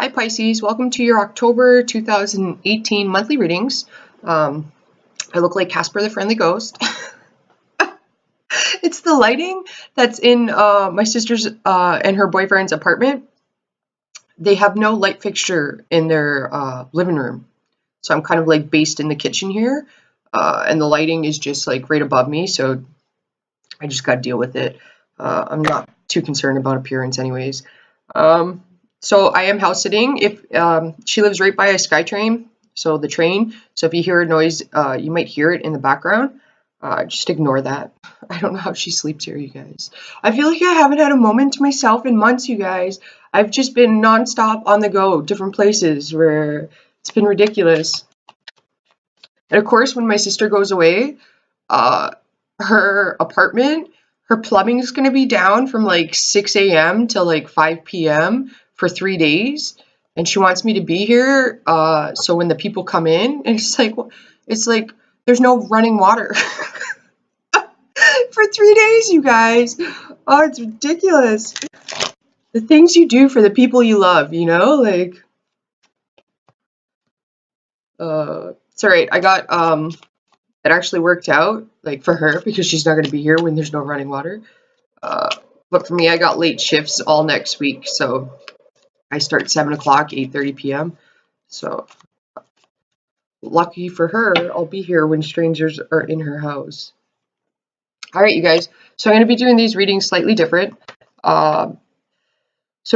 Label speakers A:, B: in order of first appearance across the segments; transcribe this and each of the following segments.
A: Hi Pisces, welcome to your October 2018 monthly readings. I look like Casper the Friendly Ghost. It's the lighting that's in my sister's and her boyfriend's apartment. They have no light fixture in their living room. So I'm kind of like based in the kitchen here. And the lighting is just like right above me. So I just got to deal with it. I'm not too concerned about appearance anyways. So I am house sitting. If she lives right by a SkyTrain, so the train. So if you hear a noise, you might hear it in the background. Just ignore that. I don't know how she sleeps here, you guys. I feel like I haven't had a moment to myself in months, you guys. I've just been nonstop on the go, different places where it's been ridiculous. And of course, when my sister goes away, her apartment, her plumbing is going to be down from like 6 a.m. till like 5 p.m. for 3 days. And she wants me to be here. So when the people come in, and it's like there's no running water for 3 days, you guys. Oh, it's ridiculous. The things you do for the people you love, you know, like, it's all right. I got, it actually worked out, like for her, because she's not going to be here when there's no running water. But for me, I got late shifts all next week, so I start 7 o'clock, 8:30 p.m. So lucky for her, I'll be here when strangers are in her house. All right, you guys. So I'm going to be doing these readings slightly different. So I'm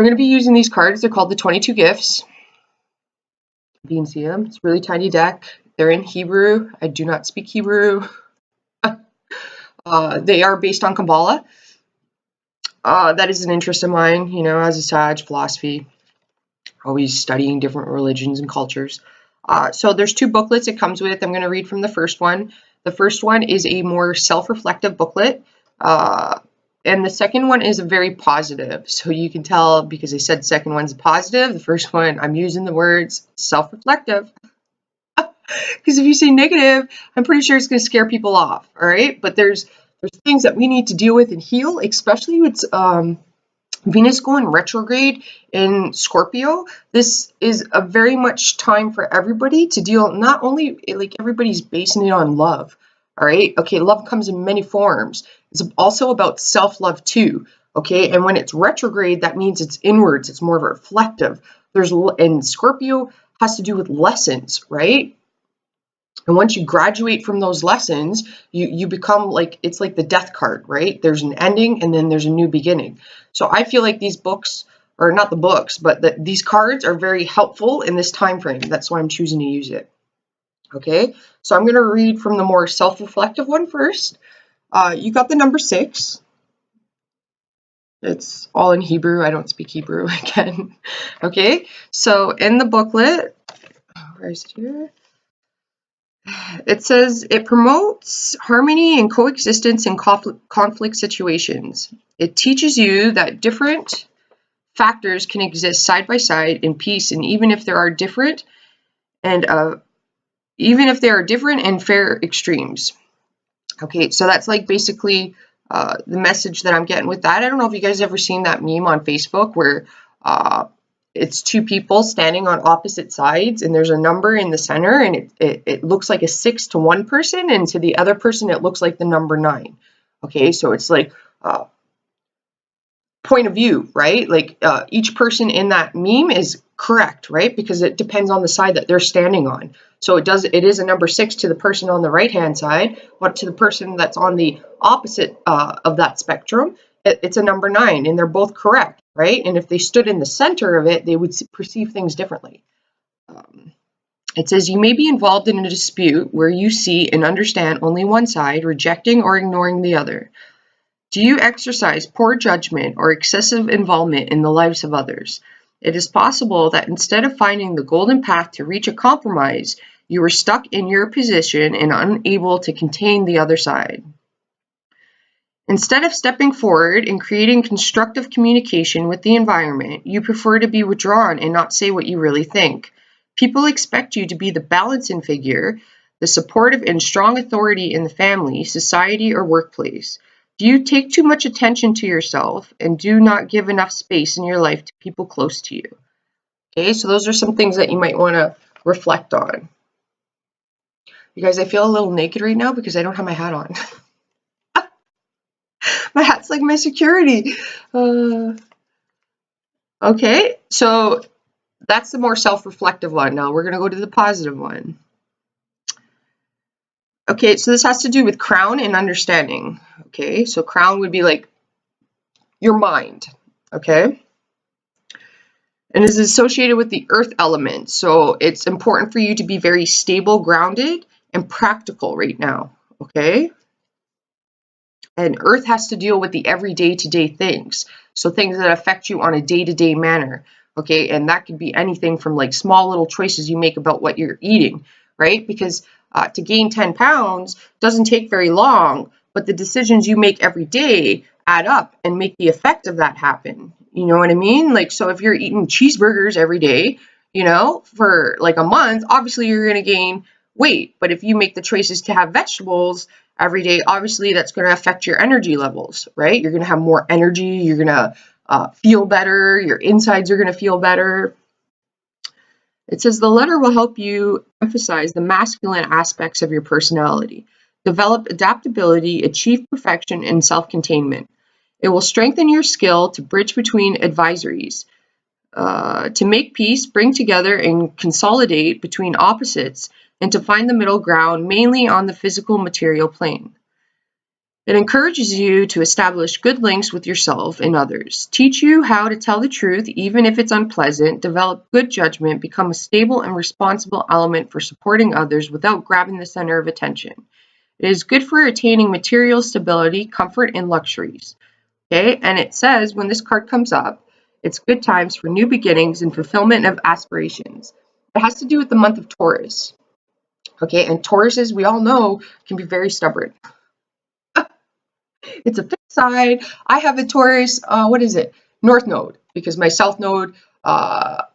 A: going to be using these cards. They're called the 22 Gifts. You can see them. It's a really tiny deck. They're in Hebrew. I do not speak Hebrew. They are based on Kabbalah. That is an interest of mine, you know, as a Sag, philosophy, always studying different religions and cultures. So there's two booklets it comes with. I'm going to read from the first one. The first one is a more self-reflective booklet. And the second one is a very positive. So you can tell because I said the second one's positive. The first one, I'm using the words self-reflective. Because if you say negative, I'm pretty sure it's going to scare people off. All right. But there's things that we need to deal with and heal, especially with Venus going retrograde in Scorpio. This is a very much time for everybody to deal, not only like everybody's basing it on love. All right. Okay. Love comes in many forms. It's also about self-love too. Okay. And when it's retrograde, that means it's inwards. It's more reflective. And Scorpio has to do with lessons, right? And once you graduate from those lessons, you become like, it's like the death card, right? There's an ending and then there's a new beginning. So I feel like these books, or not the books, but these cards are very helpful in this time frame. That's why I'm choosing to use it. Okay, so I'm going to read from the more self-reflective one first. You got the number 6. It's all in Hebrew. I don't speak Hebrew again. Okay, so in the booklet, where is it here? It says it promotes harmony and coexistence in conflict situations. It teaches you that different factors can exist side by side in peace, and even if there are different and fair extremes. Okay, so that's like basically the message that I'm getting with that. I don't know if you guys ever seen that meme on Facebook where it's two people standing on opposite sides and there's a number in the center and it looks like a 6 to one person, and to the other person it looks like the number 9. Okay, so it's like point of view, right? Like each person in that meme is correct, right? Because it depends on the side that they're standing on. So it is a number 6 to the person on the right hand side, but to the person that's on the opposite of that spectrum, it's a number 9, and they're both correct, right? And if they stood in the center of it, they would perceive things differently. It says you may be involved in a dispute where you see and understand only one side, rejecting or ignoring the other. Do you exercise poor judgment or excessive involvement in the lives of others? It is possible that instead of finding the golden path to reach a compromise, you are stuck in your position and unable to contain the other side. Instead of stepping forward and creating constructive communication with the environment, you prefer to be withdrawn and not say what you really think. People expect you to be the balancing figure, the supportive and strong authority in the family, society, or workplace. Do you take too much attention to yourself and do not give enough space in your life to people close to you? Okay, so those are some things that you might want to reflect on. You guys, I feel a little naked right now because I don't have my hat on. My hat's like my security. Okay, so that's the more self-reflective one. Now we're going to go to the positive one. Okay, so this has to do with crown and understanding. Okay, so crown would be like your mind. Okay, and is associated with the earth element. So it's important for you to be very stable, grounded, and practical right now. Okay, and earth has to deal with the everyday to day things. So things that affect you on a day-to-day manner. Okay, and that could be anything from like small little choices you make about what you're eating, right? Because to gain 10 pounds doesn't take very long, but the decisions you make every day add up and make the effect of that happen. You know what I mean? Like, so if you're eating cheeseburgers every day, you know, for like a month, obviously you're going to gain weight. But if you make the choices to have vegetables every day, obviously that's going to affect your energy levels, right? You're going to have more energy. You're going to feel better. Your insides are going to feel better. It says the letter will help you emphasize the masculine aspects of your personality, develop adaptability, achieve perfection, and self-containment. It will strengthen your skill to bridge between advisories, to make peace, bring together, and consolidate between opposites, and to find the middle ground mainly on the physical material plane. It encourages you to establish good links with yourself and others, teach you how to tell the truth even if it's unpleasant, develop good judgment, become a stable and responsible element for supporting others without grabbing the center of attention. It is good for attaining material stability, comfort, and luxuries. Okay, and it says when this card comes up, it's good times for new beginnings and fulfillment of aspirations. It has to do with the month of Taurus. Okay, and Tauruses, we all know, can be very stubborn. It's a fixed sign. I have a Taurus, what is it? North node, because my south node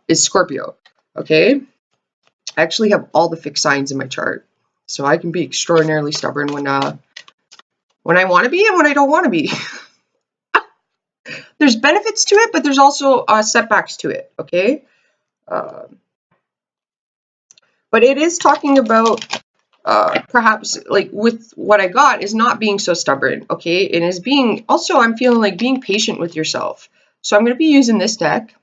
A: is Scorpio. Okay, I actually have all the fixed signs in my chart, so I can be extraordinarily stubborn when I want to be and when I don't want to be. There's benefits to it, but there's also setbacks to it. Okay, but it is talking about perhaps like with what I got is not being so stubborn, okay? And is being also, I'm feeling like being patient with yourself. So I'm going to be using this deck.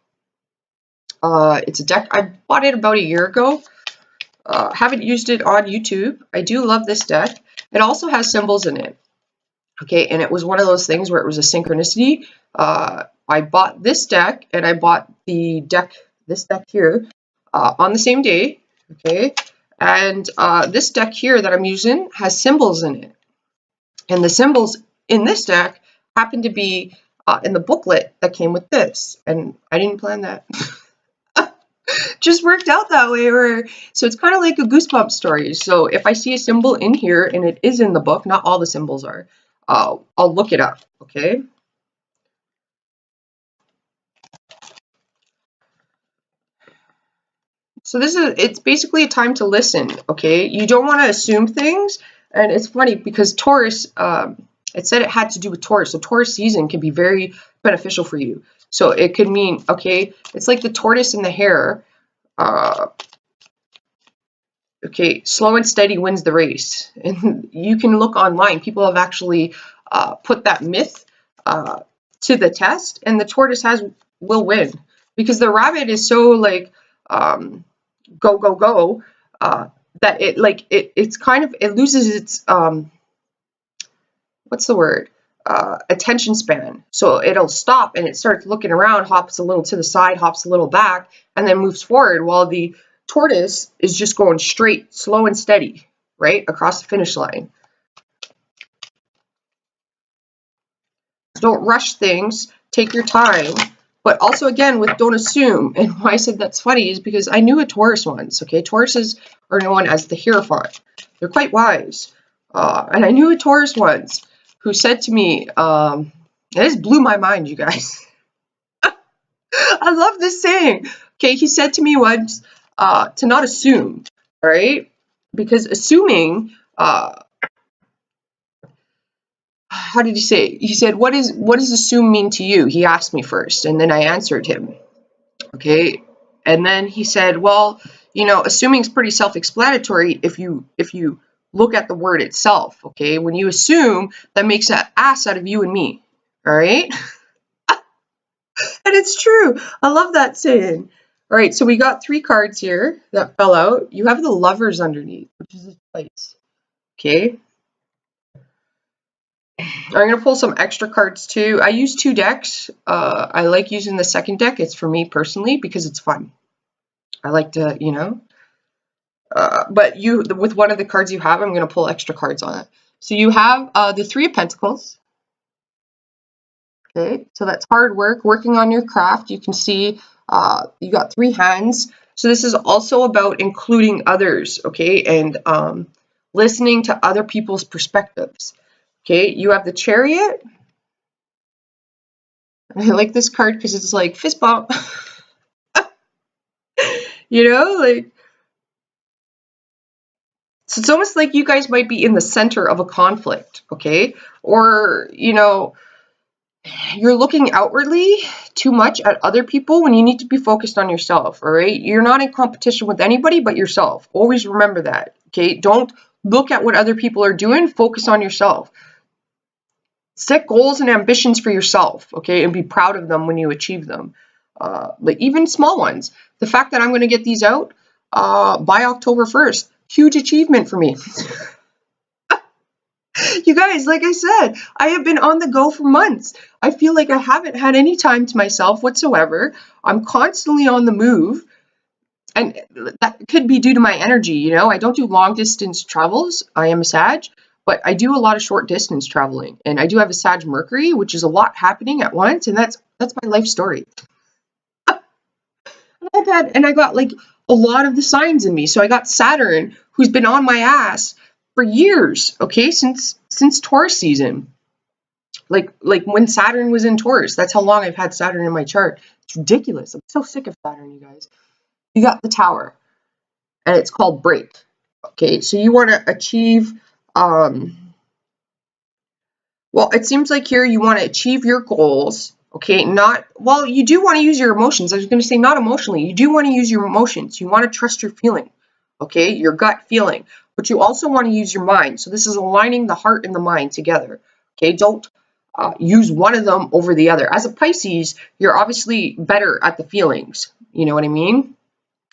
A: It's a deck, I bought it about a year ago. Haven't used it on YouTube. I do love this deck. It also has symbols in it, okay? And it was one of those things where it was a synchronicity. I bought this deck and I bought the deck, this deck here, on the same day, okay? And this deck here that I'm using has symbols in it. And the symbols in this deck happen to be in the booklet that came with this. And I didn't plan that. Just worked out that way. So it's kind of like a goosebump story. So if I see a symbol in here and it is in the book, not all the symbols are, I'll look it up, okay? So it's basically a time to listen, okay? You don't want to assume things. And it's funny because Taurus, it said it had to do with Taurus. So Taurus season can be very beneficial for you. So it could mean, okay, it's like the tortoise and the hare. Okay, slow and steady wins the race. And you can look online. People have actually put that myth to the test, and the tortoise will win because the rabbit is so like go go go that it's kind of, it loses its what's the word, attention span. So it'll stop and it starts looking around, hops a little to the side, hops a little back, and then moves forward, while the tortoise is just going straight, slow and steady, right across the finish line. Don't rush things, take your time, but also again with don't assume. And why I said that's funny is because I knew a Taurus once, okay? Tauruses are known as the Hierophant. They're quite wise. And I knew a Taurus once who said to me, and this blew my mind, you guys. I love this saying. Okay, he said to me once to not assume, right? Because assuming, how did he say? He said, what does assume mean to you? He asked me first, and then I answered him. Okay, And then he said, well, you know, assuming is pretty self-explanatory if you look at the word itself, okay? When you assume, that makes an ass out of you and me, all right? And it's true. I love that saying. All right, so we got 3 cards here that fell out. You have the Lovers underneath, which is a choice, okay? I'm going to pull some extra cards too. I use 2 decks. I like using the second deck. It's for me personally because it's fun. I like to, you know. But with one of the cards you have, I'm going to pull extra cards on it. So you have the 3 of Pentacles. Okay, so that's hard work, working on your craft. You can see you got 3 hands. So this is also about including others, okay, and listening to other people's perspectives. Okay, you have the Chariot. I like this card because it's like fist bump. You know, like, so it's almost like you guys might be in the center of a conflict, okay? Or, you know, you're looking outwardly too much at other people when you need to be focused on yourself, all right? You're not in competition with anybody but yourself. Always remember that, okay? Don't look at what other people are doing. Focus on yourself. Set goals and ambitions for yourself, okay? And be proud of them when you achieve them. Like even small ones. The fact that I'm going to get these out by October 1st, huge achievement for me. You guys, like I said, I have been on the go for months. I feel like I haven't had any time to myself whatsoever. I'm constantly on the move. And that could be due to my energy, you know. I don't do long distance travels. I am a Sag, but I do a lot of short distance traveling. And I do have a Sag Mercury, which is a lot happening at once, and that's my life story. And I got like a lot of the signs in me. So I got Saturn, who's been on my ass for years, okay, since Taurus season. Like when Saturn was in Taurus. That's how long I've had Saturn in my chart. It's ridiculous. I'm so sick of Saturn, you guys. You got the Tower, and it's called break. Okay, so you want to achieve, well, it seems like here you want to achieve your goals. Okay, not, well, you do want to use your emotions. I was going to say not emotionally. You do want to use your emotions. You want to trust your feeling, okay, your gut feeling. But you also want to use your mind. So this is aligning the heart and the mind together. Okay, don't use one of them over the other. As a Pisces, you're obviously better at the feelings. You know what I mean?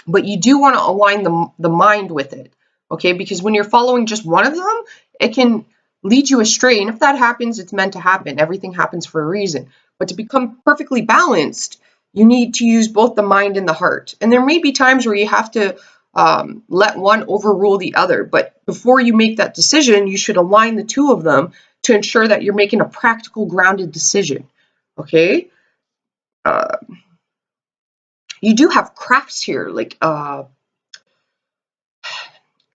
A: But you do want to align the mind with it. Okay, because when you're following just one of them, it can lead you astray. And if that happens, it's meant to happen. Everything happens for a reason. But to become perfectly balanced, you need to use both the mind and the heart. And there may be times where you have to let one overrule the other. But before you make that decision, you should align the 2 of them to ensure that you're making a practical, grounded decision. Okay? You do have crafts here, like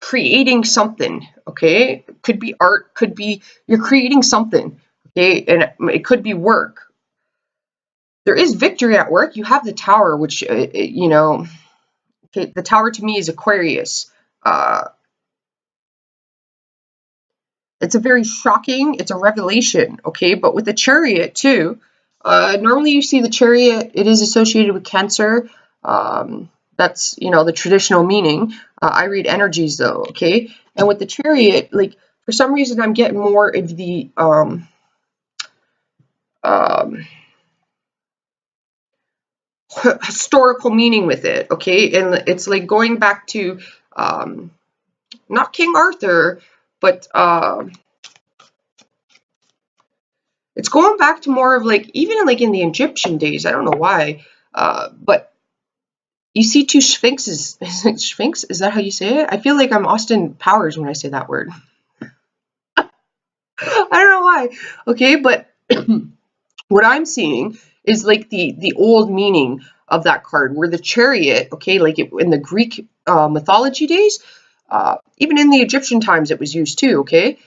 A: creating something, okay? Could be art, could be you're creating something, okay? And it could be work. There is victory at work. You have the Tower, which, you know, okay, the Tower to me is Aquarius. It's a very shocking, it's a revelation, okay? But with the Chariot too, normally you see the Chariot, it is associated with Cancer. That's, you know, the traditional meaning. I read energies though, okay? And with the Chariot, like, for some reason I'm getting more of the historical meaning with it, okay? And it's like going back to not King Arthur, but it's going back to more of like, even like in the Egyptian days, I don't know why, but you see 2 sphinxes. Sphinx? Is that how you say it? I feel like I'm Austin Powers when I say that word. I don't know why. Okay, but what I'm seeing is like the old meaning of that card, where the Chariot, okay, like in the Greek mythology days, even in the Egyptian times it was used too, okay?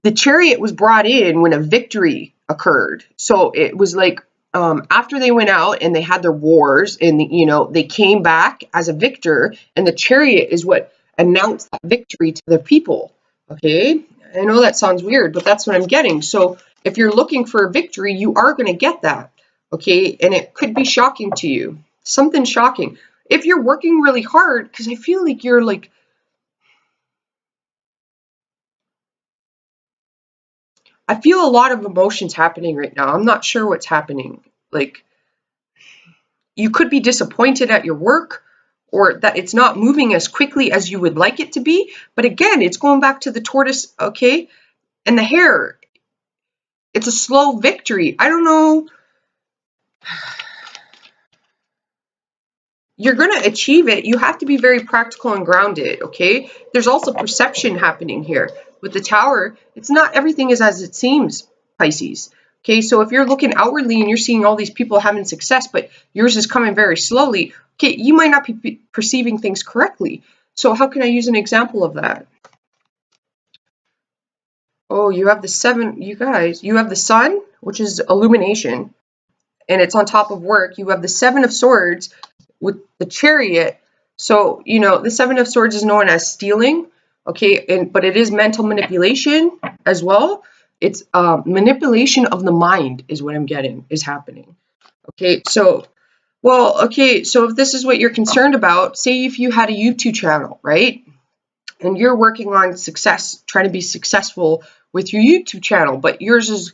A: The Chariot was brought in when a victory occurred. So it was like, after they went out and they had their wars and, you know, they came back as a victor, and the Chariot is what announced that victory to the people. Okay, I know that sounds weird, but that's what I'm getting. So if you're looking for a victory, you are going to get that. Okay, and it could be shocking to you. Something shocking. If you're working really hard, because I feel like you're like, I feel a lot of emotions happening right now. I'm not sure what's happening. Like, you could be disappointed at your work or that it's not moving as quickly as you would like it to be. But again, it's going back to the tortoise, okay, and the hare. It's a slow victory. I don't know. You're going to achieve it. You have to be very practical and grounded, okay? There's also perception happening here. With the tower, it's not everything is as it seems, Pisces. Okay, so if you're looking outwardly and you're seeing all these people having success, but yours is coming very slowly, okay, you might not be perceiving things correctly. So how can I use an example of that? Oh, you have the seven, you guys, you have the sun, which is illumination, and it's on top of work. You have the seven of swords with the chariot. So, you know, the seven of swords is known as stealing, okay, but it is mental manipulation as well. It's manipulation of the mind is what I'm getting is happening. Okay, so, well, okay, so if this is what you're concerned about, say if you had a YouTube channel, right? And you're working on success, trying to be successful with your YouTube channel, but yours is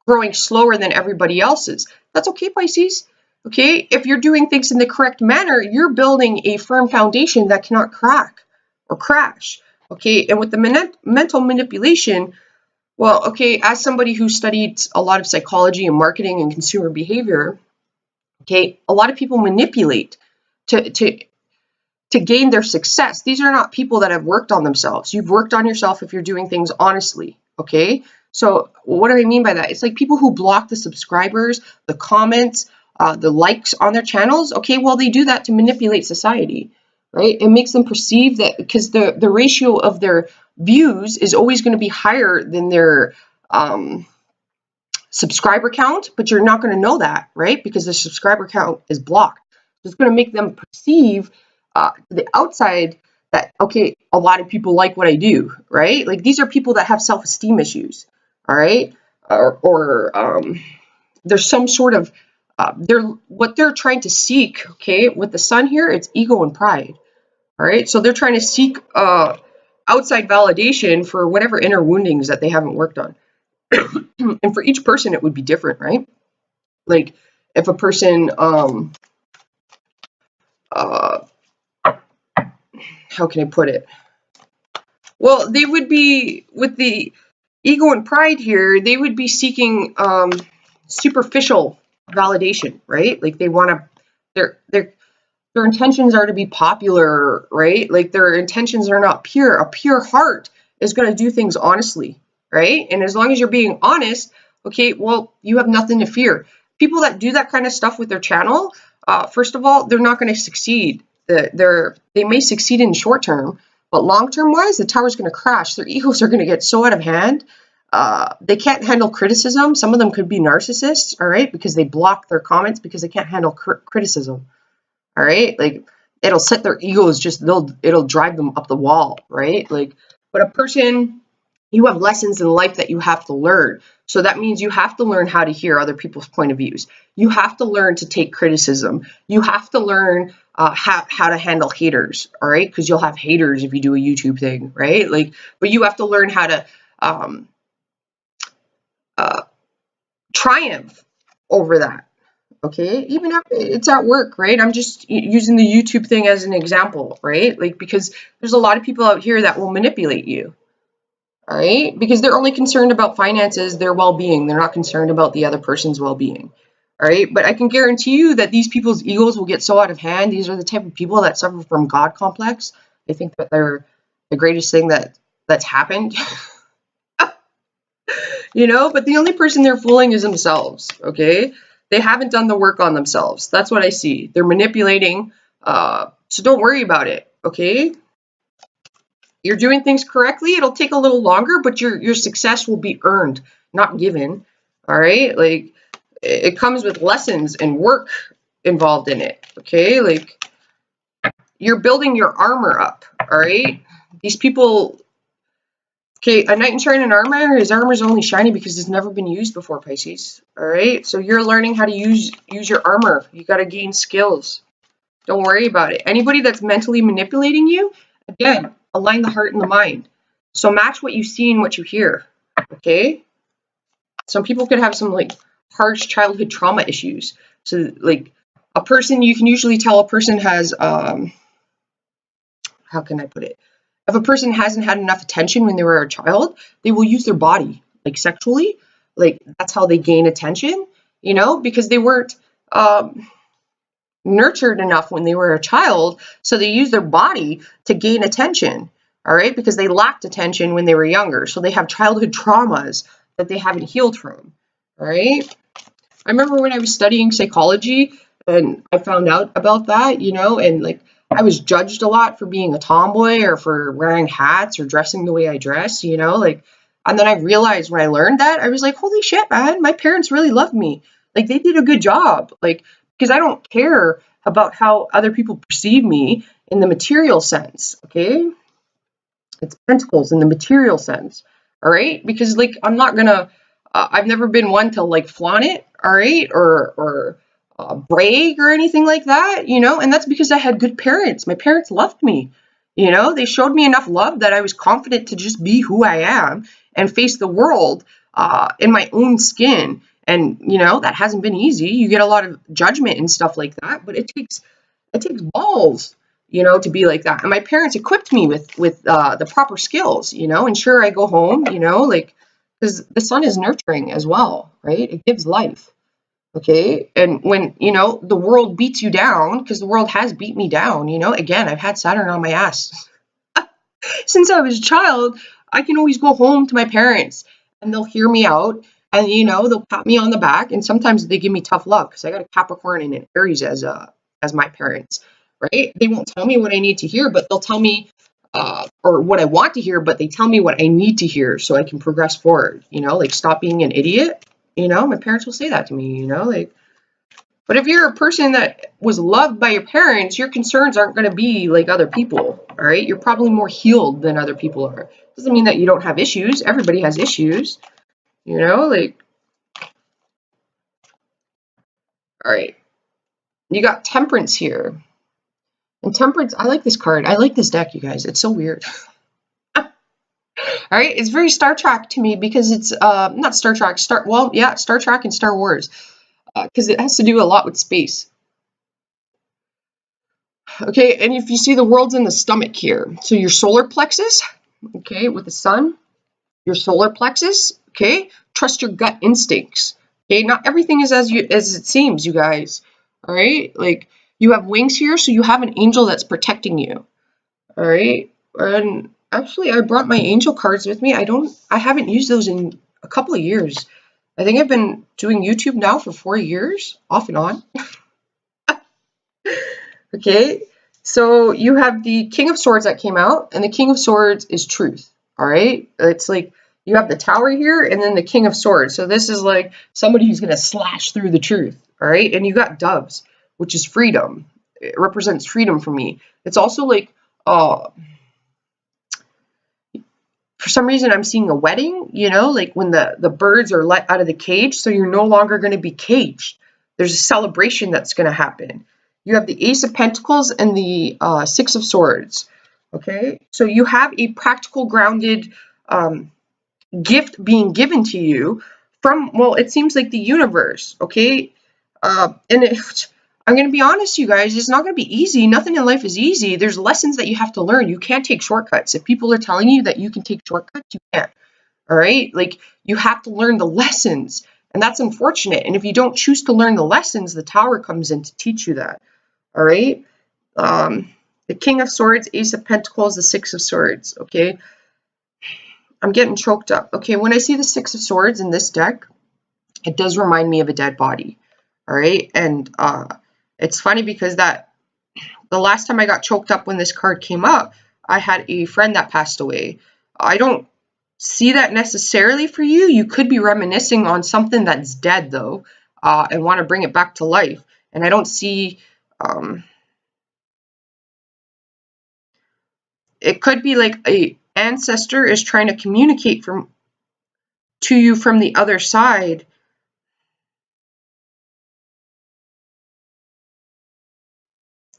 A: growing slower than everybody else's. That's okay, Pisces. Okay, if you're doing things in the correct manner, you're building a firm foundation that cannot crack or crash. Okay, and with the mental manipulation, well, okay, as somebody who studied a lot of psychology and marketing and consumer behavior, okay, a lot of people manipulate to gain their success. These are not people that have worked on themselves. You've worked on yourself if you're doing things honestly, okay? So what do I mean by that? It's like people who block the subscribers, the comments, the likes on their channels. Okay, well, they do that to manipulate society, right? It makes them perceive that because the ratio of their views is always going to be higher than their subscriber count, but you're not going to know that, right? Because the subscriber count is blocked. It's going to make them perceive the outside that, okay, a lot of people like what I do, right? Like these are people that have self-esteem issues, all right? Or there's some sort of, what they're trying to seek, okay, with the sun here, it's ego and pride, all right? So they're trying to seek outside validation for whatever inner woundings that they haven't worked on. And for each person, it would be different, right? Like if a person, how can I put it? Well, they would be with the ego and pride here. They would be seeking superficial validation, right? Like they want to. Their intentions are to be popular, right? Like their intentions are not pure. A pure heart is going to do things honestly, right? And as long as you're being honest, okay, well, you have nothing to fear. People that do that kind of stuff with their channel, first of all, they're not going to succeed. They may succeed in the short term, but long term wise, the tower's going to crash. Their egos are going to get so out of hand. They can't handle criticism. Some of them could be narcissists, all right, because they block their comments because they can't handle criticism. All right, like it'll set their egos it'll drive them up the wall, right? Like, but a person, you have lessons in life that you have to learn. So that means you have to learn how to hear other people's point of views. You have to learn to take criticism. You have to learn how to handle haters, all right? Because you'll have haters if you do a YouTube thing, right? Like, but you have to learn how to triumph over that. Okay, even if it's at work, right? I'm just using the YouTube thing as an example, right? Like, because there's a lot of people out here that will manipulate you, all right? Because they're only concerned about finances, their well-being. They're not concerned about the other person's well-being, all right? But I can guarantee you that these people's egos will get so out of hand. These are the type of people that suffer from God complex. They think that they're the greatest thing that's happened, you know? But the only person they're fooling is themselves, okay? They haven't done the work on themselves. That's what I see. They're manipulating. So don't worry about it, okay? You're doing things correctly. It'll take a little longer, but your success will be earned, not given. All right? Like it comes with lessons and work involved in it, okay? Like you're building your armor up, all right? These people, okay, a knight in shining armor, his armor is only shiny because it's never been used before, Pisces. All right, so you're learning how to use your armor. You got to gain skills. Don't worry about it. Anybody that's mentally manipulating you, again, align the heart and the mind. So match what you see and what you hear. Okay? Some people could have some like harsh childhood trauma issues. So like a person, you can usually tell a person has how can I put it? If a person hasn't had enough attention when they were a child, they will use their body, like sexually. Like that's how they gain attention, you know, because they weren't nurtured enough when they were a child. So they use their body to gain attention, all right, because they lacked attention when they were younger. So they have childhood traumas that they haven't healed from, all right? I remember when I was studying psychology and I found out about that, you know, and like I was judged a lot for being a tomboy or for wearing hats or dressing the way I dress, you know, like, and then I realized when I learned that, I was like, holy shit, man, my parents really loved me. Like they did a good job. Like, because I don't care about how other people perceive me in the material sense, okay? It's pentacles in the material sense, all right? Because like I'm not gonna, I've never been one to like flaunt it, all right, or brag or anything like that, you know. And that's because I had good parents. My parents loved me, you know. They showed me enough love that I was confident to just be who I am and face the world in my own skin. And you know that hasn't been easy. You get a lot of judgment and stuff like that, but it takes balls, you know, to be like that. And my parents equipped me with the proper skills, you know. And sure, I go home, you know, like because the sun is nurturing as well, right? It gives life, okay. And when you know the world beats you down, because the world has beat me down, you know. Again, I've had Saturn on my ass since I was a child. I can always go home to my parents, and they'll hear me out. And you know they'll pat me on the back, and sometimes they give me tough love because I got a Capricorn and an Aries as my parents, right? They won't tell me what I need to hear, but they'll tell me or what I want to hear, but they tell me what I need to hear so I can progress forward. You know, like stop being an idiot. You know, my parents will say that to me. You know, like. But if you're a person that was loved by your parents, your concerns aren't going to be like other people. All right, you're probably more healed than other people are. Doesn't mean that you don't have issues. Everybody has issues. You know, like. All right, you got Temperance here. And Temperance, I like this card. I like this deck, you guys. It's so weird. All right, it's very Star Trek to me because it's not Star Trek. Star Trek and Star Wars because it has to do a lot with space. Okay, and if you see the world's in the stomach here, so your solar plexus, okay, with the sun, your solar plexus, okay, trust your gut instincts. Okay, not everything is as it seems, you guys. All right, like you have wings here, so you have an angel that's protecting you. All right, and actually, I brought my angel cards with me. I haven't used those in a couple of years. I think I've been doing YouTube now for 4 years, off and on. Okay, so you have the King of Swords that came out, and the King of Swords is truth. All right, it's like you have the Tower here, and then the King of Swords. So this is like somebody who's gonna slash through the truth. All right, and you got doves, which is freedom. It represents freedom for me. It's also like, for some reason, I'm seeing a wedding. You know, like when the birds are let out of the cage, so you're no longer going to be caged. There's a celebration that's going to happen. You have the Ace of Pentacles and the Six of Swords. Okay, so you have a practical, grounded gift being given to you from, well, it seems like the universe. Okay, I'm going to be honest, you guys, it's not going to be easy. Nothing in life is easy. There's lessons that you have to learn. You can't take shortcuts. If people are telling you that you can take shortcuts, you can't. All right, like you have to learn the lessons, and that's unfortunate. And if you don't choose to learn the lessons, the Tower comes in to teach you that. All right, the King of Swords, Ace of Pentacles, the Six of Swords. Okay, I'm getting choked up. Okay, when I see the Six of Swords in this deck, it does remind me of a dead body. All right, and it's funny because the last time I got choked up when this card came up, I had a friend that passed away. I don't see that necessarily for you. You could be reminiscing on something that's dead though, and want to bring it back to life. And I don't see. It could be like a ancestor is trying to communicate to you from the other side.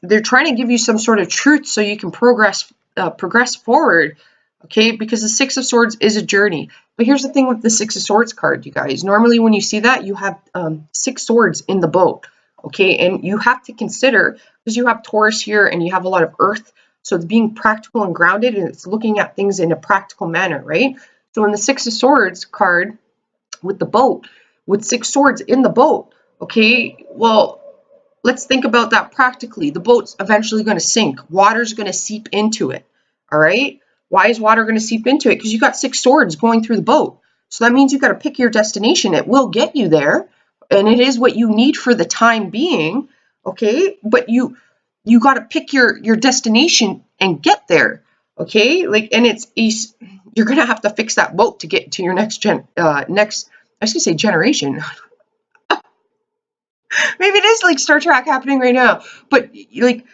A: they're trying to give you some sort of truth so you can progress forward, okay? Because the Six of Swords is a journey. But here's the thing with the Six of Swords card, you guys. Normally when you see that, you have 6 swords in the boat, okay? And you have to consider, because you have Taurus here and you have a lot of earth, so it's being practical and grounded, and it's looking at things in a practical manner, right? So in the Six of Swords card with the boat, with 6 swords in the boat, okay, well, let's think about that practically. The boat's eventually going to sink. Water's going to seep into it, all right? Why is water going to seep into it? Because you got 6 swords going through the boat. So that means you got to pick your destination. It will get you there, and it is what you need for the time being, okay? But you got to pick your destination and get there, okay? Like, and you're going to have to fix that boat to get to your next I was going to say generation. Maybe it is like Star Trek happening right now, but like,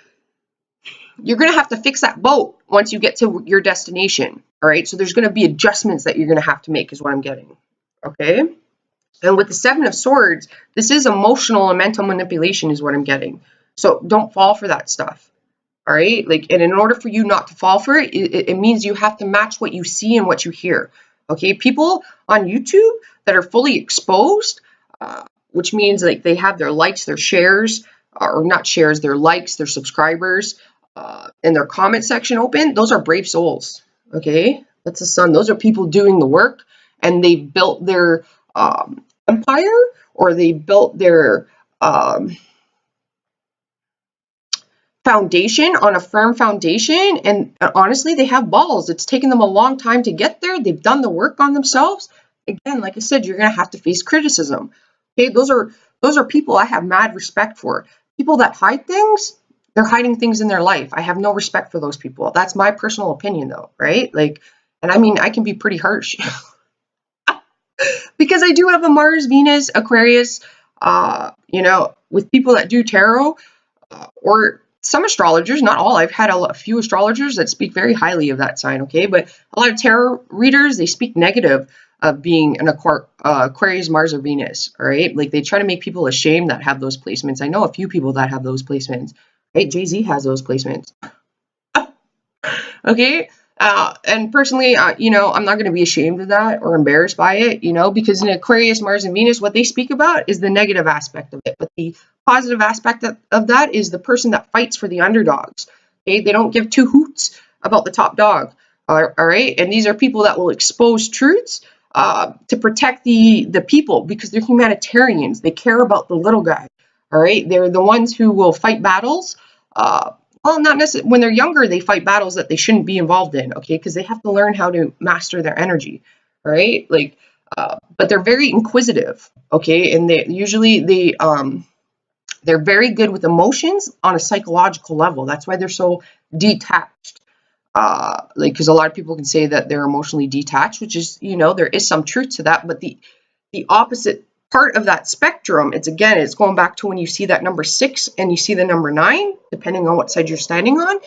A: you're going to have to fix that boat once you get to your destination. All right. So there's going to be adjustments that you're going to have to make is what I'm getting. Okay. And with the Seven of Swords, this is emotional and mental manipulation is what I'm getting. So don't fall for that stuff. All right. Like, and in order for you not to fall for it, it means you have to match what you see and what you hear. Okay. People on YouTube that are fully exposed, which means like they have their likes, their shares, or not shares, their likes, their subscribers, and their comment section open. Those are brave souls. Okay. That's the sun. Those are people doing the work, and they built their empire, or they built their foundation on a firm foundation. And honestly, they have balls. It's taken them a long time to get there. They've done the work on themselves. Again, like I said, you're going to have to face criticism. Okay, those are people I have mad respect for. People that hide things, they're hiding things in their life. I have no respect for those people. That's my personal opinion, though, right? Like, and I mean, I can be pretty harsh because I do have a Mars, Venus, Aquarius, with people that do tarot, or some astrologers, not all. I've had a few astrologers that speak very highly of that sign, okay? But a lot of tarot readers, they speak negative of being an Aquarius, Mars, or Venus, all right? Like, they try to make people ashamed that have those placements. I know a few people that have those placements. Right? Jay-Z has those placements. Okay? And personally, I'm not going to be ashamed of that or embarrassed by it, because in Aquarius, Mars, and Venus, what they speak about is the negative aspect of it. But the positive aspect of that is the person that fights for the underdogs. Okay? They don't give 2 hoots about the top dog. All right? And these are people that will expose truths to protect the people, because they're humanitarians. They care about the little guy. All right? They're the ones who will fight battles. Well, not necessarily. When they're younger, they fight battles that they shouldn't be involved in, okay? Because they have to learn how to master their energy, all right? Like, but they're very inquisitive, okay? And they're very good with emotions on a psychological level. That's why they're so detached. Because a lot of people can say that they're emotionally detached, which is, there is some truth to that. But the opposite part of that spectrum, it's going back to when you see that number 6 and you see the number 9, depending on what side you're standing on,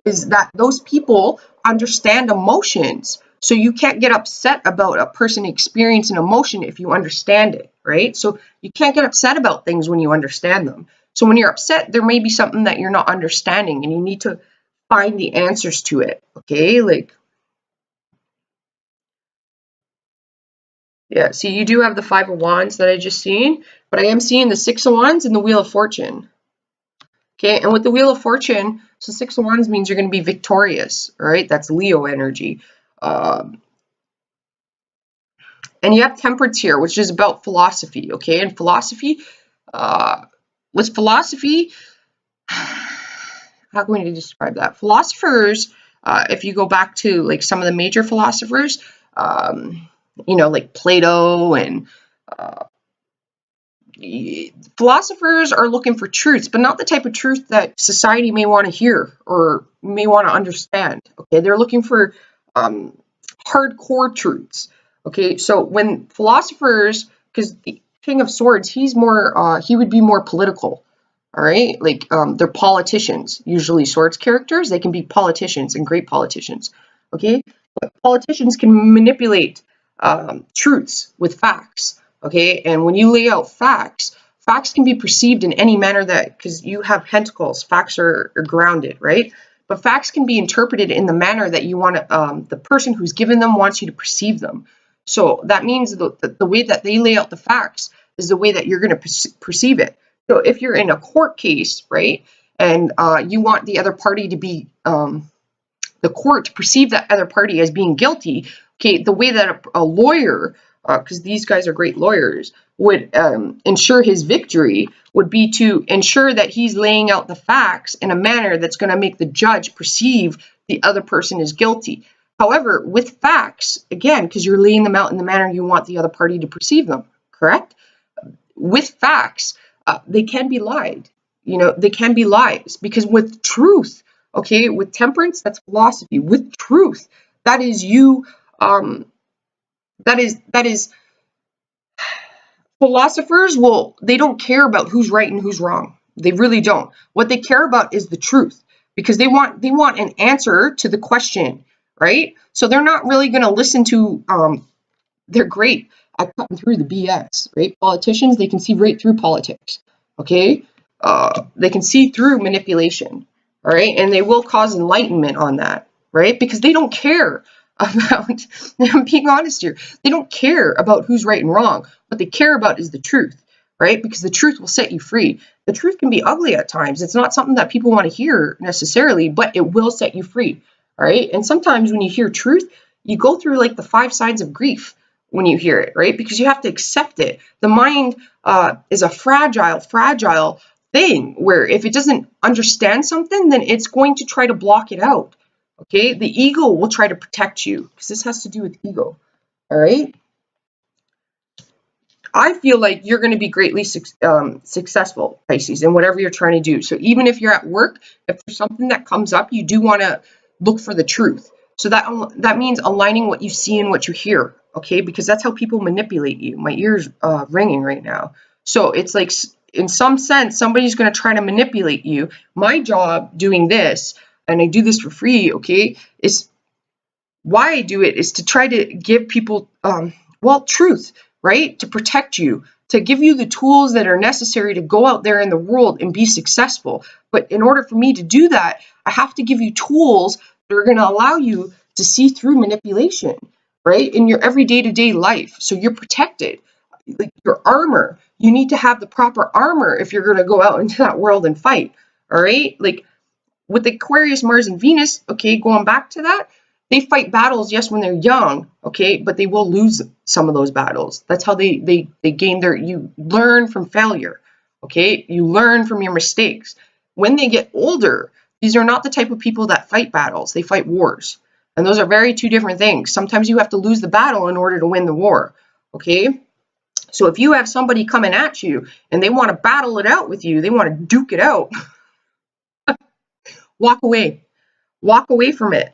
A: is that those people understand emotions. So you can't get upset about a person experiencing emotion if you understand it, right? So you can't get upset about things when you understand them. So when you're upset, there may be something that you're not understanding, and you need to find the answers to it, okay? Like, yeah, see, you do have the 5 of Wands that I just seen, but I am seeing the 6 of Wands and the Wheel of Fortune. Okay, and with the Wheel of Fortune, so 6 of Wands means you're going to be victorious, all right? That's Leo energy. And you have Temperance here, which is about philosophy, okay? And philosophy, with philosophy, how can we describe that? Philosophers, if you go back to like some of the major philosophers, like Plato, and philosophers are looking for truths, but not the type of truth that society may want to hear or may want to understand. Okay, they're looking for hardcore truths. Okay, so when philosophers, because the King of Swords, he would be more political. All right, like they're politicians. Usually, Swords characters, they can be politicians and great politicians. Okay, but politicians can manipulate truths with facts. Okay, and when you lay out facts, Facts can be perceived in any manner that, because you have pentacles, facts are grounded, right? But facts can be interpreted in the manner that you want to, the person who's given them wants you to perceive them. So that means the way that they lay out the facts is the way that you're going to perceive it. So if you're in a court case, right, and you want the other party to be, the court to perceive that other party as being guilty, okay, the way that a lawyer, because these guys are great lawyers, would ensure his victory would be to ensure that he's laying out the facts in a manner that's going to make the judge perceive the other person is guilty. However, with facts, again, because you're laying them out in the manner you want the other party to perceive them, correct? With facts, they can be lied. You know, they can be lies, because with truth, okay, with temperance, that's philosophy. With truth, that is you, that is philosophers they don't care about who's right and who's wrong. They really don't. What they care about is the truth, because they want an answer to the question, right? So they're not really going to listen to, they're great at cutting through the BS, right? Politicians, they can see right through politics, okay? They can see through manipulation, all right? And they will cause enlightenment on that, right? Because they don't care about, I'm being honest here, they don't care about who's right and wrong. What they care about is the truth, right? Because the truth will set you free. The truth can be ugly at times. It's not something that people want to hear necessarily, but it will set you free, all right? And sometimes when you hear truth, you go through like the 5 signs of grief when you hear it, right? Because you have to accept it. The mind is a fragile thing where if it doesn't understand something, then it's going to try to block it out. Okay, the ego will try to protect you, because this has to do with ego. All right. I feel like you're going to be greatly successful, Pisces, in whatever you're trying to do. So even if you're at work, if there's something that comes up, you do want to look for the truth. So that means aligning what you see and what you hear, okay? Because that's how people manipulate you. My ear's ringing right now. So it's like, in some sense, somebody's going to try to manipulate you. My job doing this, and I do this for free, okay, is why I do it is to try to give people, truth, right? To protect you, to give you the tools that are necessary to go out there in the world and be successful. But in order for me to do that, I have to give you tools that are going to allow you to see through manipulation, right? In your everyday to-day life. So you're protected. Like your armor, you need to have the proper armor if you're going to go out into that world and fight, all right? Like with Aquarius, Mars, and Venus, okay, going back to that, they fight battles, yes, when they're young, okay, but they will lose some of those battles. That's how they gain you learn from failure, okay? You learn from your mistakes. When they get older, these are not the type of people that fight battles. They fight wars. And those are very two different things. Sometimes you have to lose the battle in order to win the war, okay? So if you have somebody coming at you and they want to battle it out with you, they want to duke it out, walk away. Walk away from it.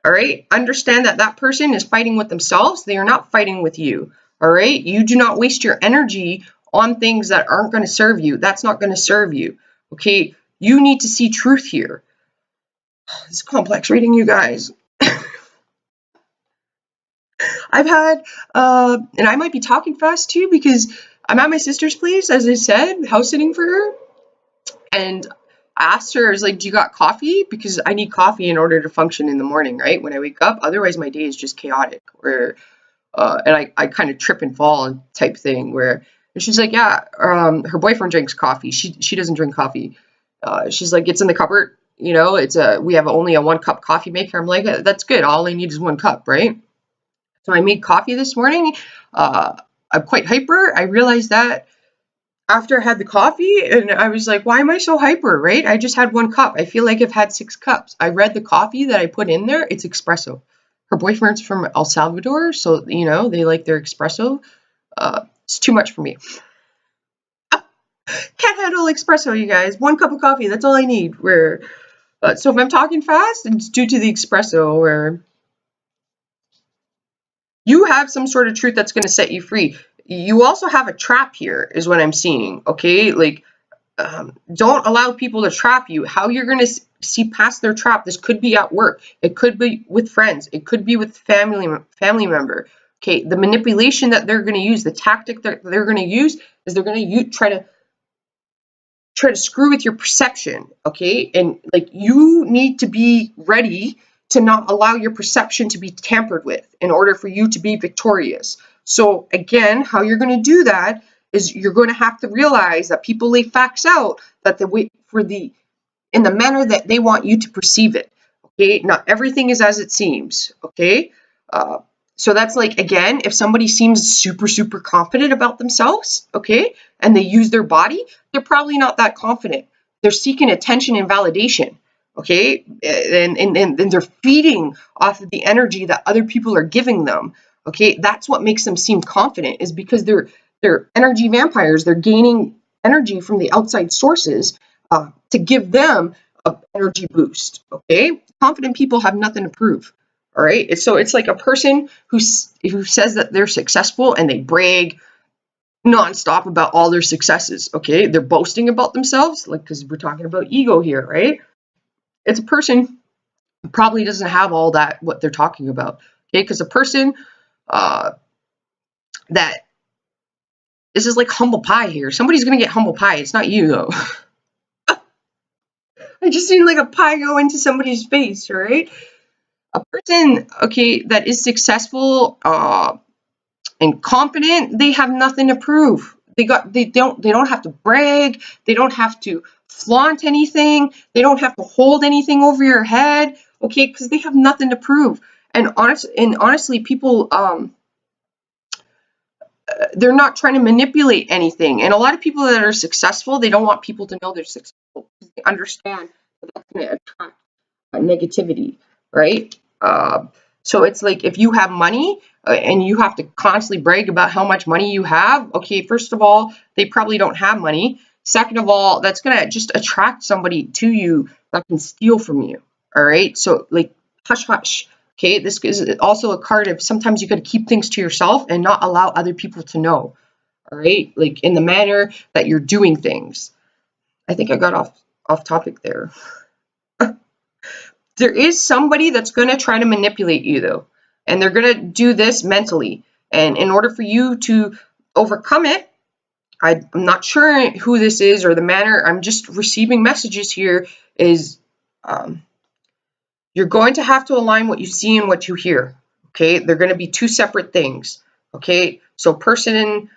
A: All right. Understand that that person is fighting with themselves. They are not fighting with you. All right. You do not waste your energy on things that aren't going to serve you. That's not going to serve you. Okay. You need to see truth here. It's complex reading, you guys. I've had, and I might be talking fast too, because I'm at my sister's place, as I said, house sitting for her. And I asked her, I was like, do you got coffee? Because I need coffee in order to function in the morning, right? When I wake up, otherwise my day is just chaotic. And I kind of trip and fall type thing where, and she's like, yeah, her boyfriend drinks coffee. She doesn't drink coffee. She's like, it's in the cupboard. You know, we have only a 1-cup coffee maker. I'm like, that's good. All I need is 1 cup, right? So I made coffee this morning. I'm quite hyper. I realized that after I had the coffee, and I was like, why am I so hyper, right? I just had 1 cup. I feel like I've had 6 cups. I read the coffee that I put in there. It's espresso. Her boyfriend's from El Salvador, so, you know, they like their espresso. It's too much for me. Can't handle espresso, you guys. 1 cup of coffee, that's all I need. So if I'm talking fast, it's due to the espresso, where you have some sort of truth that's going to set you free. You also have a trap here, is what I'm seeing, okay? Like, don't allow people to trap you. How you're going to see past their trap, this could be at work. It could be with friends. It could be with family member. Okay, the manipulation that they're going to use, the tactic that they're going to use is they're going to try to try to screw with your perception, okay? And like you need to be ready to not allow your perception to be tampered with in order for you to be victorious. So again, how you're going to do that is you're going to have to realize that people lay facts out that the way for the in the manner that they want you to perceive it. Okay, not everything is as it seems. Okay, uh, so that's like, again, if somebody seems super confident about themselves, okay, and they use their body, they're probably not that confident. They're seeking attention and validation. Okay, and they're feeding off of the energy that other people are giving them. Okay, that's what makes them seem confident, is because they're energy vampires. They're gaining energy from the outside sources to give them an energy boost. Okay, confident people have nothing to prove. All right, so it's like a person who says that they're successful and they brag nonstop about all their successes. Okay, they're boasting about themselves, like, because we're talking about ego here, right? It's a person who probably doesn't have all that what they're talking about. Okay, because a person that this is like humble pie here. Somebody's gonna get humble pie. It's not you though. I just seen like a pie go into somebody's face, right? A person, okay, that is successful and confident, they have nothing to prove. They don't have to brag. They don't have to flaunt anything. They don't have to hold anything over your head, okay, because they have nothing to prove. And honestly, people they're not trying to manipulate anything. And a lot of people that are successful, they don't want people to know they're successful because they understand that that's going to attract negativity, right? So it's like if you have money and you have to constantly brag about how much money you have, okay, first of all, they probably don't have money. Second of all, that's going to just attract somebody to you that can steal from you, all right? So like, hush, hush. Okay, this is also a card of sometimes you got to keep things to yourself and not allow other people to know, all right? Like in the manner that you're doing things. I think I got off topic there. There is somebody that's going to try to manipulate you, though, and they're going to do this mentally. And in order for you to overcome it, I'm not sure who this is or the manner. I'm just receiving messages here is you're going to have to align what you see and what you hear. Okay, they're going to be two separate things. Okay, so person,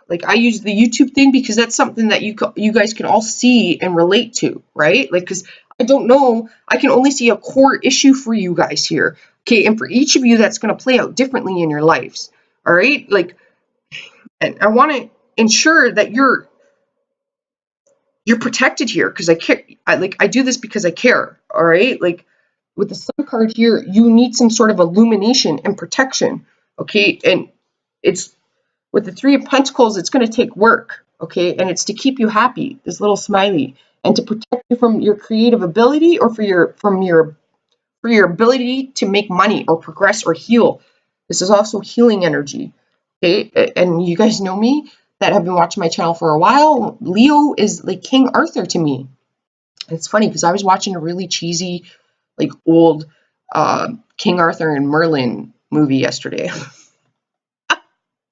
A: like I use the YouTube thing because that's something that you guys can all see and relate to, right? Like, because I don't know, I can only see a core issue for you guys here. Okay, and for each of you, that's going to play out differently in your lives. All right, like, and I want to ensure that you're protected here because I care. I do this because I care. All right, like with the Sun card here, you need some sort of illumination and protection. Okay, and it's with the Three of Pentacles, it's going to take work, okay? And it's to keep you happy, this little smiley, and to protect you from your creative ability or from your ability to make money or progress or heal. This is also healing energy, okay? And you guys know me that have been watching my channel for a while. Leo is like King Arthur to me. It's funny because I was watching a really cheesy, like old King Arthur and Merlin movie yesterday.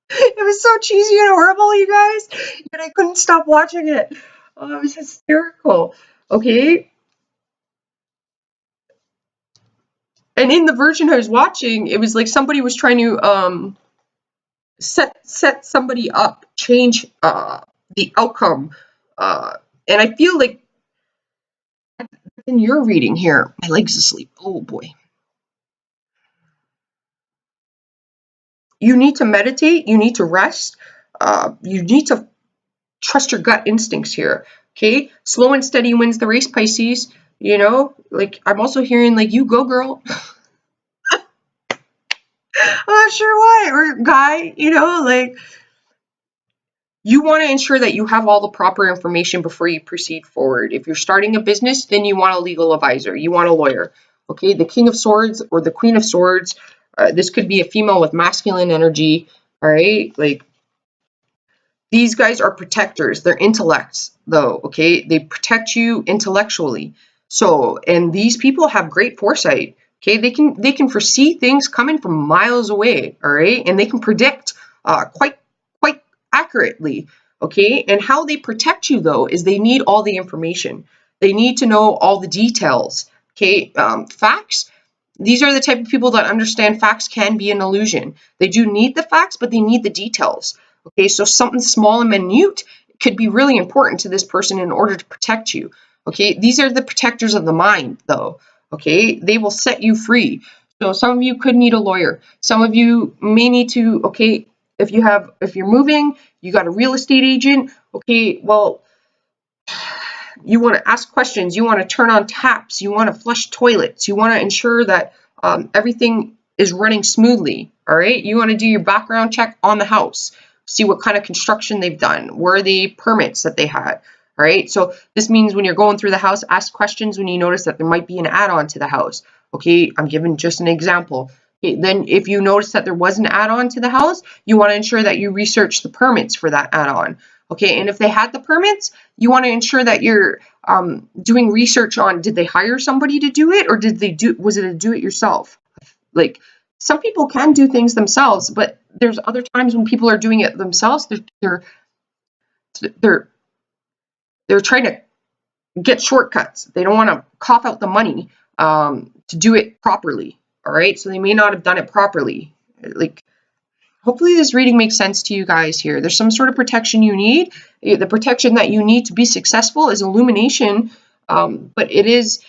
A: It was so cheesy and horrible, you guys, and I couldn't stop watching it. Oh, it was hysterical. Okay. And in the version I was watching, it was like somebody was trying to set somebody up, change the outcome. And I feel like in your reading here, my leg's asleep. Oh boy. You need to meditate, you need to rest, you need to trust your gut instincts here. Okay, slow and steady wins the race, Pisces. You know, like I'm also hearing like you go, girl. I'm not sure why, or guy. You know, like you want to ensure that you have all the proper information before you proceed forward. If you're starting a business, then you want a legal advisor. You want a lawyer. Okay, the King of Swords or the Queen of Swords. This could be a female with masculine energy. All right, like. These guys are protectors. They're intellects, though, okay? They protect you intellectually. So, and these people have great foresight, okay? They can foresee things coming from miles away, all right? And they can predict quite accurately, okay? And how they protect you, though, is they need all the information. They need to know all the details, okay? Facts, these are the type of people that understand facts can be an illusion. They do need the facts, but they need the details, okay? So something small and minute could be really important to this person in order to protect you, okay? These are the protectors of the mind, though, okay? They will set you free. So some of you could need a lawyer. Some of you may need to, okay, if you're moving, you got a real estate agent, okay, well, you want to ask questions, you want to turn on taps, you want to flush toilets, you want to ensure that everything is running smoothly, all right? You want to do your background check on the house, see what kind of construction they've done, where are the permits that they had, all right? So this means when you're going through the house, ask questions when you notice that there might be an add-on to the house, okay? I'm giving just an example. Okay, then if you notice that there was an add-on to the house, you want to ensure that you research the permits for that add-on. Okay, and if they had the permits, you want to ensure that you're doing research on, did they hire somebody to do it, or was it a do-it-yourself? Like, some people can do things themselves, but there's other times when people are doing it themselves. They're trying to get shortcuts. They don't want to cough out the money to do it properly. All right, so they may not have done it properly. Like, hopefully this reading makes sense to you guys here. There's some sort of protection you need. The protection that you need to be successful is illumination, but it is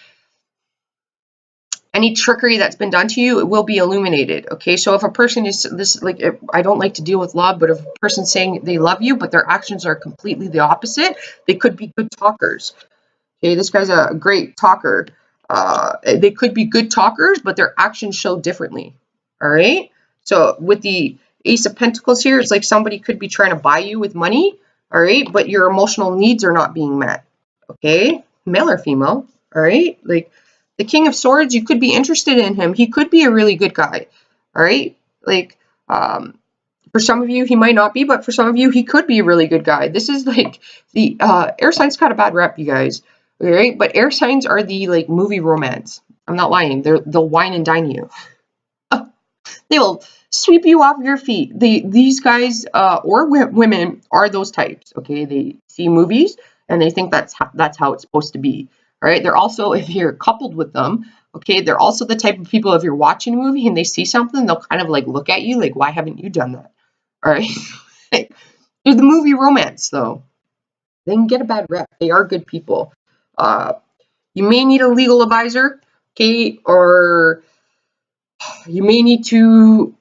A: any trickery that's been done to you, it will be illuminated, okay? So if a person is this, like, I don't like to deal with love, but if a person's saying they love you, but their actions are completely the opposite, they could be good talkers. Okay, this guy's a great talker. They could be good talkers, but their actions show differently. All right. So with the Ace of Pentacles here, it's like somebody could be trying to buy you with money. All right, but your emotional needs are not being met. Okay, male or female. All right, like the King of Swords, you could be interested in him. He could be a really good guy. All right, like for some of you, he might not be, but for some of you, he could be a really good guy. This is like the air signs got a bad rep, you guys. All right, but air signs are the like movie romance. I'm not lying. They'll wine and dine you. They will sweep you off your feet. These guys or women are those types. Okay, they see movies and they think that's how it's supposed to be. All right. They're also, if you're coupled with them, okay, they're also the type of people, if you're watching a movie and they see something, they'll kind of like look at you like, why haven't you done that? All right. They're the movie romance, though. They can get a bad rep. They are good people. You may need a legal advisor, okay, or you may need to,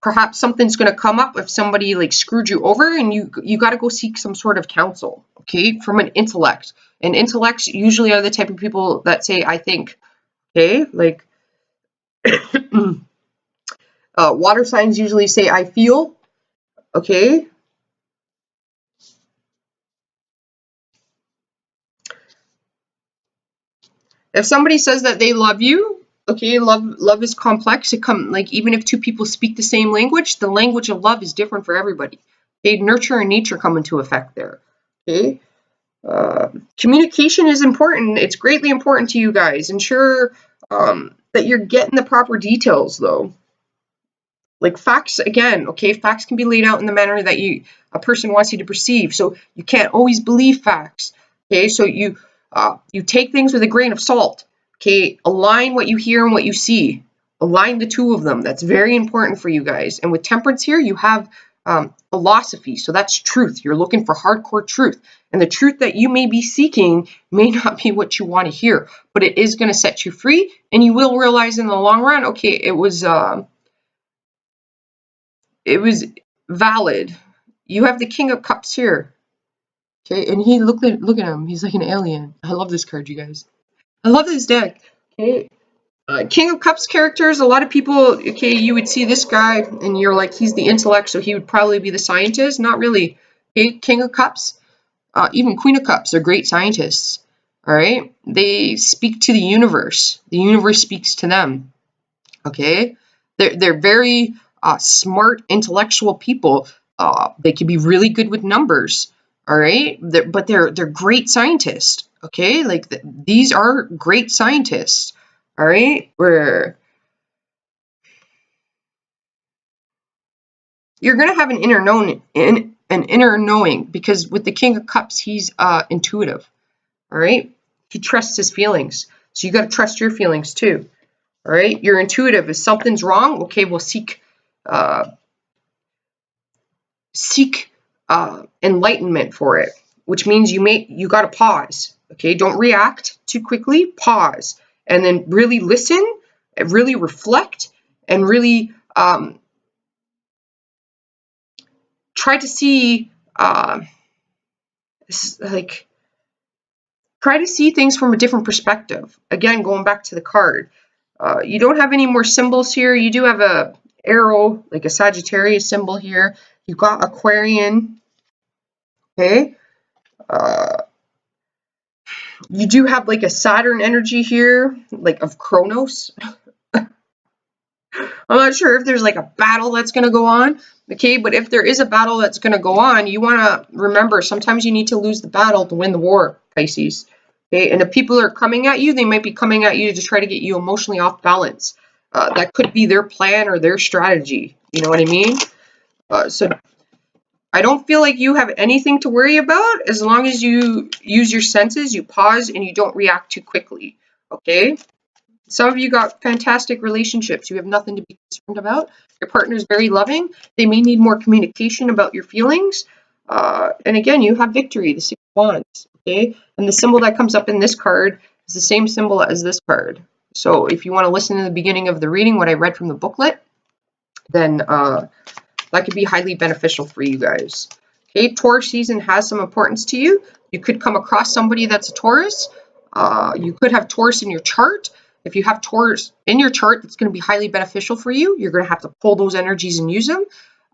A: perhaps something's going to come up if somebody like screwed you over, and you got to go seek some sort of counsel, okay, from an intellect. And intellects usually are the type of people that say, I think, okay, like water signs usually say, I feel, okay. If somebody says that they love you, okay, love is complex. It like even if two people speak the same language, the language of love is different for everybody. Okay, nurture and nature come into effect there. Okay, communication is important. It's greatly important to you guys. Ensure that you're getting the proper details, though. Like facts, again, okay, facts can be laid out in the manner that a person wants you to perceive. So you can't always believe facts. Okay, so you take things with a grain of salt. Okay, align what you hear and what you see. Align the two of them. That's very important for you guys. And with temperance here, you have philosophy. So that's truth. You're looking for hardcore truth. And the truth that you may be seeking may not be what you want to hear, but it is going to set you free. And you will realize in the long run, okay, it was valid. You have the King of Cups here. Okay, and look at him. He's like an alien. I love this card, you guys. I love this deck. Okay. King of Cups characters, a lot of people, okay, you would see this guy and you're like, he's the intellect, so he would probably be the scientist. Not really. Okay, King of Cups, even Queen of Cups, they're great scientists. All right. They speak to the universe. The universe speaks to them. Okay. They're very smart, intellectual people. They can be really good with numbers. All right, but they're great scientists. Okay, like these are great scientists. All right, where you're gonna have an an inner knowing, because with the King of Cups, he's intuitive. All right. He trusts his feelings. So you got to trust your feelings too. All right. You're intuitive. If something's wrong, okay, we'll seek enlightenment for it, which means you got to pause. Okay. Don't react too quickly. Pause. And then really listen, really reflect, and really try to see try to see things from a different perspective. Again, going back to the card, you don't have any more symbols here. You do have a arrow, like a Sagittarius symbol here. You've got Aquarian. Okay. You do have like a Saturn energy here, like of Kronos. I'm not sure if there's like a battle that's going to go on, okay? But if there is a battle that's going to go on, you want to remember sometimes you need to lose the battle to win the war, Pisces. Okay? And if people are coming at you, they might be coming at you to try to get you emotionally off balance. That could be their plan or their strategy. You know what I mean? So I don't feel like you have anything to worry about as long as you use your senses, you pause, and you don't react too quickly. Okay? Some of you got fantastic relationships. You have nothing to be concerned about. Your partner is very loving. They may need more communication about your feelings. And again, you have victory, the Six of Wands. Okay? And the symbol that comes up in this card is the same symbol as this card. So if you want to listen to the beginning of the reading, what I read from the booklet, then that could be highly beneficial for you guys. Okay, Taurus season has some importance to you. You could come across somebody that's a Taurus. You could have Taurus in your chart. If you have Taurus in your chart, that's going to be highly beneficial for you. You're going to have to pull those energies and use them.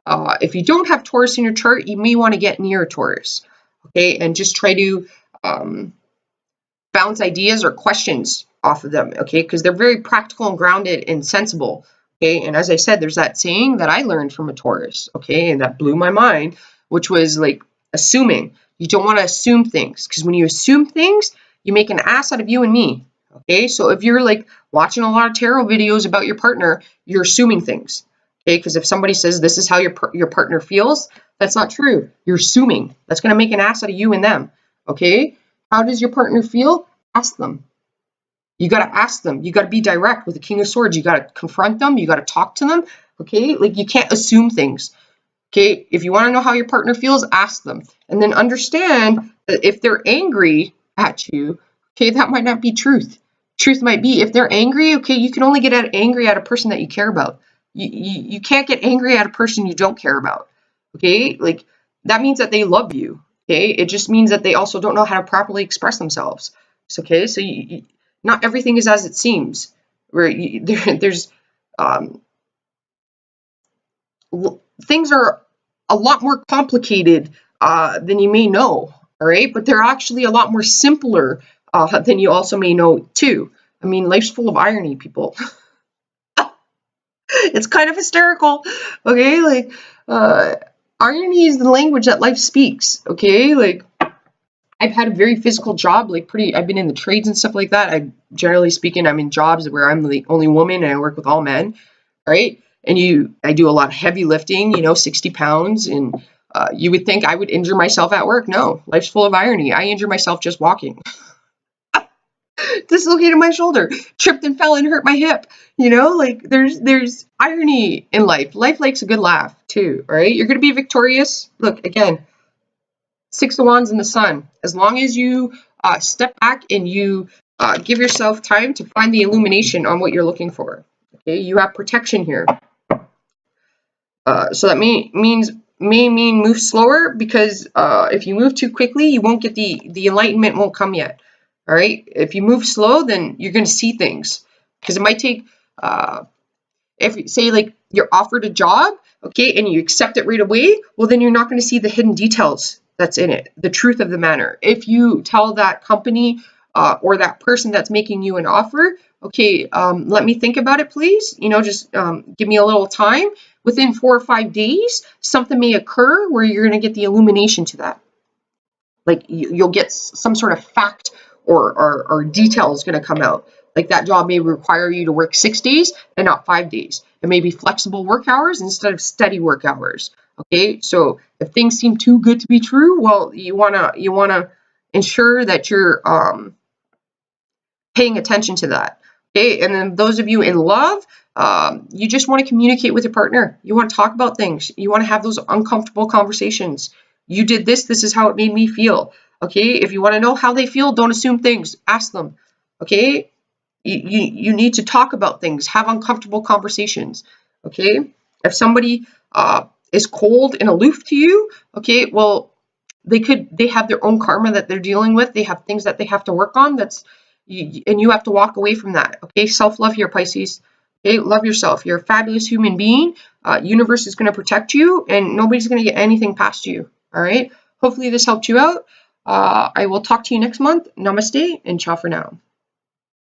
A: If you don't have Taurus in your chart, you may want to get near a Taurus. Okay, and just try to bounce ideas or questions off of them. Okay, because they're very practical and grounded and sensible. Okay, and as I said, there's that saying that I learned from a Taurus. Okay, and that blew my mind, which was like assuming. You don't want to assume things, because when you assume things, you make an ass out of you and me. Okay, so if you're like watching a lot of tarot videos about your partner, you're assuming things. Okay, because if somebody says this is how your partner feels, that's not true. You're assuming. That's going to make an ass out of you and them. Okay, how does your partner feel? Ask them. You got to ask them. You got to be direct with the King of Swords. You got to confront them. You got to talk to them. Okay, like you can't assume things. Okay, if you want to know how your partner feels, ask them, and then understand that if they're angry at you, okay, that might not be truth. Truth might be if they're angry, okay, you can only get angry at a person that you care about. You can't get angry at a person you don't care about. Okay, like that means that they love you. Okay, it just means that they also don't know how to properly express themselves. So, okay, so not everything is as it seems. There's things are a lot more complicated than you may know. All right, but they're actually a lot more simpler than you also may know too. I mean, life's full of irony, people. It's kind of hysterical. Okay, like irony is the language that life speaks. Okay, like I've had a very physical job, like I've been in the trades and stuff like that. Generally speaking, I'm in jobs where I'm the only woman and I work with all men, right? And I do a lot of heavy lifting, 60 pounds, and you would think I would injure myself at work. No, life's full of irony. I injure myself just walking. Dislocated my shoulder, tripped and fell and hurt my hip. Like there's irony in life. Life likes a good laugh too, right? You're going to be victorious. Look, again, Six of Wands in the Sun. As long as you step back and you give yourself time to find the illumination on what you're looking for. Okay, you have protection here. So that may mean move slower, because if you move too quickly, you won't get the enlightenment won't come yet. All right. If you move slow, then you're going to see things, because it might take. If you say like you're offered a job, okay, and you accept it right away, well, then you're not going to see the hidden details that's in it, the truth of the matter. If you tell that company or that person that's making you an offer, okay, let me think about it, please. Just give me a little time. Within 4 or 5 days, something may occur where you're going to get the illumination to that. Like you'll get some sort of fact or detail is going to come out. Like that job may require you to work 6 days and not 5 days. It may be flexible work hours instead of steady work hours. Okay, so if things seem too good to be true, well, you wanna ensure that you're paying attention to that. Okay, and then those of you in love, you just want to communicate with your partner. You want to talk about things. You want to have those uncomfortable conversations. You did this. This is how it made me feel. Okay, if you want to know how they feel, don't assume things. Ask them. Okay, you need to talk about things. Have uncomfortable conversations. Okay, if somebody is cold and aloof to you, okay, well, they have their own karma that they're dealing with. They have things that they have to work on. And you have to walk away from that. Okay, self-love here, Pisces. Okay, love yourself. You're a fabulous human being. Universe is going to protect you, and nobody's going to get anything past you. All right. Hopefully this helped you out. I will talk to you next month. Namaste and ciao for now.